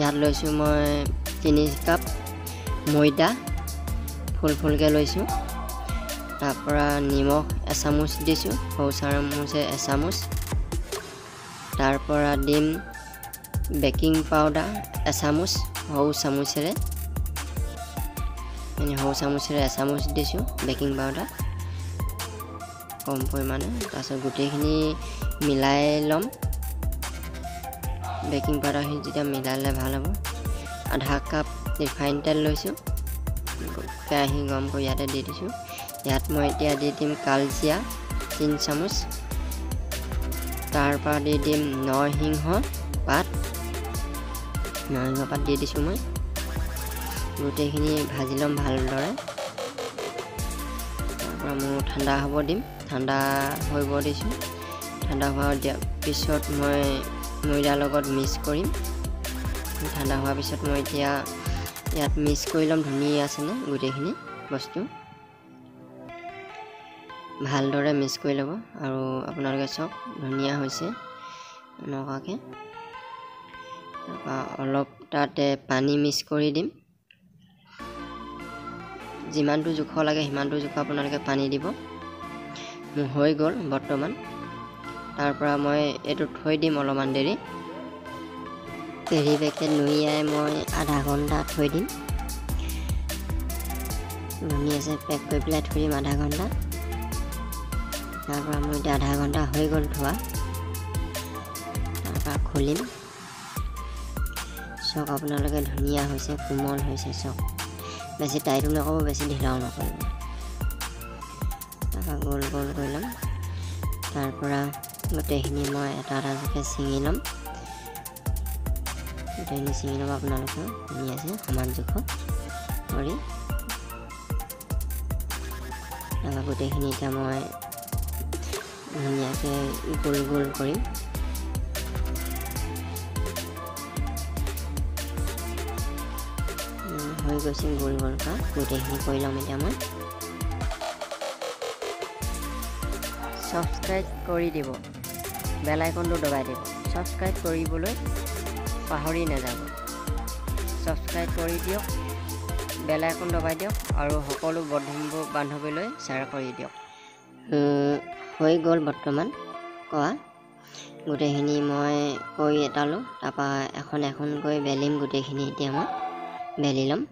ইয়াত লৈছোঁ মই 3 কাপ ময়দা ফুলকে লৈছোঁ। তাৰপৰা নিমখ এচামুচ দিছোঁ, সৰু চামুচে এচামুচ। তাৰপৰা দিম বেকিং পাউডাৰ এচামুচ, সৰু চামুচেৰে এচামুচ দিছোঁ বেকিং পাউডাৰ কম পৰিমাণে। তাৰপিছত গোটেইখিনি মিলাই ল'ম। বেকিং পাউডাৰখিনি যেতিয়া মিলালে ভাল হ'ব। আধা কাপ ৰিফাইন তেল লৈছোঁ, কেৰাহী গৰম কৰি ইয়াতে দি দিছোঁ। ইয়াত মই এতিয়া দি দিম কালজিৰা 3 চামুচ। তাৰপৰা দি দিম নৰসিংহ পাত দি দিছোঁ মই। গোটেইখিনি ভাজি ল'ম ভালদৰে। তাৰপৰা মোৰ ঠাণ্ডা হ'ব দিম, ঠাণ্ডা হৈ দিছোঁ। ঠাণ্ডা হোৱাৰ পিছত মই ময়দাৰ লগত মিক্স কৰিম। ঠাণ্ডা হোৱাৰ পিছত মই এতিয়া ইয়াত মিক্স কৰি ল'ম। ধুনীয়া আছেনে গোটেইখিনি বস্তু ভালদৰে মিক্স কৰি ল'ব। আৰু আপোনালোকে চাওক ধুনীয়া হৈছে এনেকুৱাকৈ। তাৰপৰা অলপ তাতে পানী মিক্স কৰি দিম। যিমানটো জোখৰ লাগে সিমানটো জোখৰ আপোনালোকে পানী দিব। মোৰ হৈ গ'ল বৰ্তমান। তাৰপৰা মই এইটো থৈ দিম অলপমান দেৰি। কেৰি পেকেট নুইয়াই মই আধা ঘণ্টা থৈ দিম। ধুনীয়াছে পেক কৰি পেলাই থৈ দিম আধা ঘণ্টা। তাৰপৰা মোৰ এতিয়া আধা ঘণ্টা হৈ গ'ল থোৱা। তাৰপৰা খুলিম, চাওক আপোনালোকে ধুনীয়া হৈছে, কোমল হৈছে চাওক। বেছি টাইটো নকৰিব, বেছি ঢিলাও নকৰিব। তাৰপৰা গোল কৰি ল'ম। তাৰপৰা গোটেইখিনি মই এটা এটাকৈ ছিঙি ল'ম। গোটেইখিনি ছিঙি ল'ব আপোনালোকে ধুনীয়াছে সমান জোখৰ কৰি। তাৰপৰা গোটেইখিনি এতিয়া মই ধুনীয়াকৈ গোল কৰিম। হৈ গৈছে গোল কৰা। গোটেইখিনি কৰি ল'ম এতিয়া মই। ছাবস্ক্ৰাইব কৰি দিব, বেল আইকনটো দবাই দিব। ছাবস্ক্ৰাইব কৰিবলৈ পাহৰি নাযাব। ছাবস্ক্ৰাইব কৰি দিয়ক, বেল আইকন দবাই দিয়ক আৰু সকলো বন্ধু বান্ধৱীলৈ শ্বেয়াৰ কৰি দিয়ক। হৈ গ'ল বৰ্তমান কৰা। গোটেইখিনি মই কৰি এটালোঁ। তাৰপৰা এখনকৈ বেলিম। গোটেইখিনি এতিয়া মই বেলি ল'ম।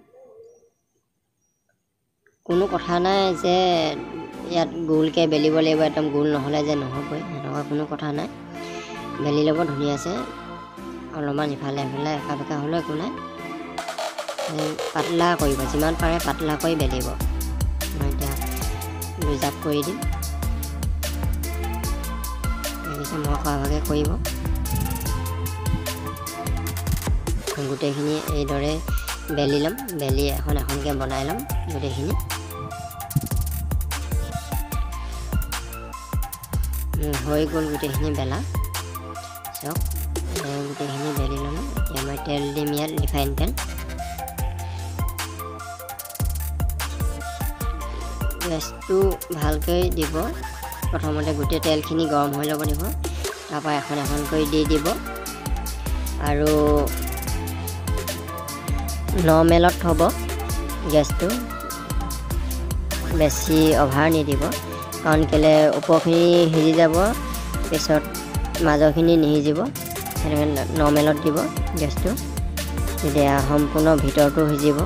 কোনো কথা নাই যে ইয়াত গোলকৈ বেলিব লাগিব, একদম গোল নহ'লে যে নহ'বই, সেনেকুৱা কোনো কথা নাই। বেলি ল'ব ধুনীয়াছে। অলপমান ইফালে সিফালে একা বেকা হ'লেও একো নাই। পাতলা কৰিব, যিমান পাৰে পাতলা কৰি বেলিব। মই এতিয়া 2 জাপ কৰি দিম। মই খোৱা ভাগে কৰিব। গোটেইখিনি এইদৰে বেলি ল'ম। বেলি এখনকৈ বনাই ল'ম গোটেইখিনি। হৈ গ'ল গোটেইখিনি বেলা। চাওক গোটেইখিনি বেলি ল'লোঁ। এতিয়া মই তেল দিম ইয়াত, ৰিফাইন তেল। গেছটো ভালকৈ দিব। প্ৰথমতে গোটেই তেলখিনি গৰম হৈ ল'ব দিব। তাৰপৰা এখনকৈ দি দিব আৰু নৰ্মেলত থ'ব গেছটো। বেছি অভাৰ নিদিব, কাৰণ কেলৈ ওপৰখিনি সিজি যাব, পিছত মাজৰখিনি নিসিজিব। সেনেকৈ নৰ্মেলত দিব গেছটো, তেতিয়া সম্পূৰ্ণ ভিতৰটো সিজিব।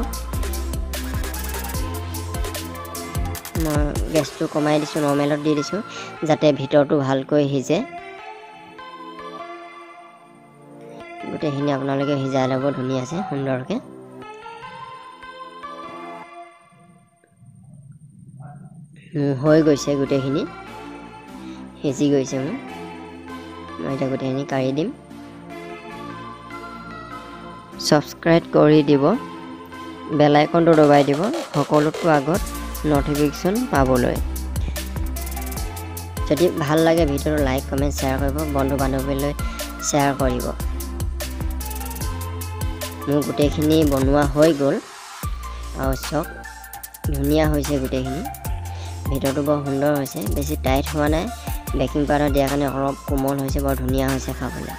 মই গেছটো কমাই দিছোঁ, নৰ্মেলত দি দিছোঁ, যাতে ভিতৰটো ভালকৈ সিজে। গোটেইখিনি আপোনালোকে সিজাই ল'ব ধুনীয়াছে সুন্দৰকৈ। হৈ গৈছে গোটেইখিনি, সিজি গৈছে মোৰ। মই এতিয়া গোটেইখিনি কাঢ়ি দিম। ছাবস্ক্ৰাইব কৰি দিব, বেল আইকনটো দবাই দিব সকলোতকৈ আগত ন'টিফিকেশ্যন পাবলৈ। যদি ভাল লাগে ভিডিঅ'টো লাইক কমেণ্ট শ্বেয়াৰ কৰিব, বন্ধু বান্ধৱীলৈ শ্বেয়াৰ কৰিব। মোৰ গোটেইখিনি বনোৱা হৈ গ'ল আৰু চাওক ধুনীয়া হৈছে গোটেইখিনি। ভিতৰটো বৰ সুন্দৰ হৈছে, বেছি টাইট হোৱা নাই। বেকিং পাউডাৰ দিয়াৰ কাৰণে অলপ কোমল হৈছে, বৰ ধুনীয়া হৈছে খাবলৈ।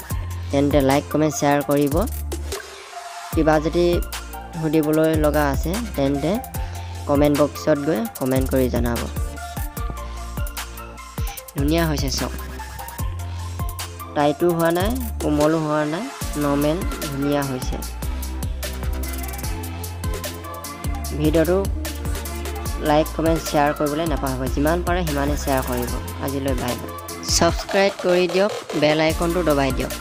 তেন্তে লাইক কমেণ্ট শ্বেয়াৰ কৰিব। কিবা যদি সুধিবলৈ লগা আছে তেন্তে কমেণ্ট বক্সত গৈ কমেণ্ট কৰি জনাব। ধুনীয়া হৈছে চাওক, টাইটো হোৱা নাই, কোমলো হোৱা নাই, নৰ্মেল ধুনীয়া হৈছে। ভিডিঅ'টো লাইক কমেণ্ট শ্বেয়াৰ কৰিবলৈ নাপাহৰিব, যিমান পাৰে সিমানে শ্বেয়াৰ কৰিব। আজিলৈ বাই বাই। ছাবস্ক্ৰাইব কৰি দিয়ক, বেল আইকনটো দবাই দিয়ক।